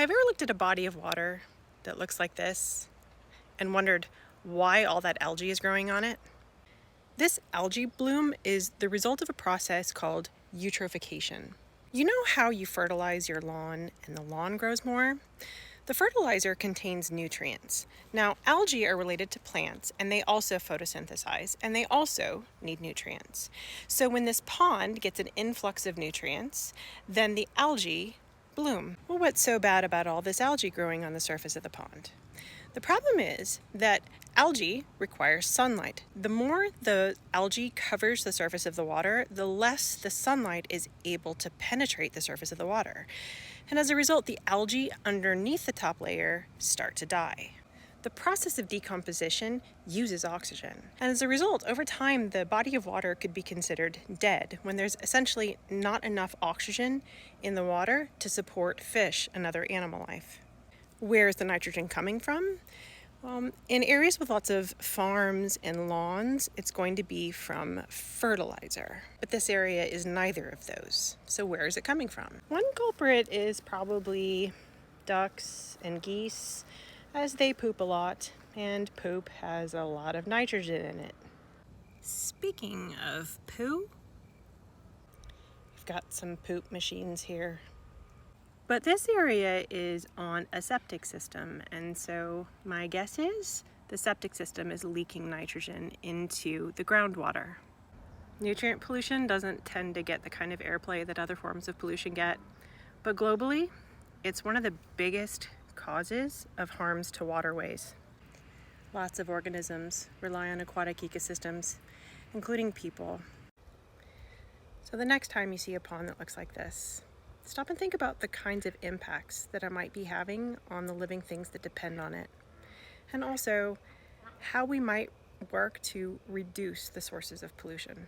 Have you ever looked at a body of water that looks like this and wondered why all that algae is growing on it? This algae bloom is the result of a process called eutrophication. You know how you fertilize your lawn and the lawn grows more? The fertilizer contains nutrients. Now, algae are related to plants and they also photosynthesize and they also need nutrients. So when this pond gets an influx of nutrients, then the algae bloom. Well, what's so bad about all this algae growing on the surface of the pond? The problem is that algae requires sunlight. The more the algae covers the surface of the water, the less the sunlight is able to penetrate the surface of the water. And as a result, the algae underneath the top layer start to die. The process of decomposition uses oxygen. And as a result, over time, the body of water could be considered dead when there's essentially not enough oxygen in the water to support fish and other animal life. Where is the nitrogen coming from? In areas with lots of farms and lawns, it's going to be from fertilizer. But this area is neither of those. So where is it coming from? One culprit is probably ducks and geese, as they poop a lot, and poop has a lot of nitrogen in it. Speaking of poo, we've got some poop machines here. But this area is on a septic system, and so my guess is the septic system is leaking nitrogen into the groundwater. Nutrient pollution doesn't tend to get the kind of airplay that other forms of pollution get, but globally, it's one of the biggest causes of harms to waterways. Lots of organisms rely on aquatic ecosystems, including people. So the next time you see a pond that looks like this, stop and think about the kinds of impacts that it might be having on the living things that depend on it, and also how we might work to reduce the sources of pollution.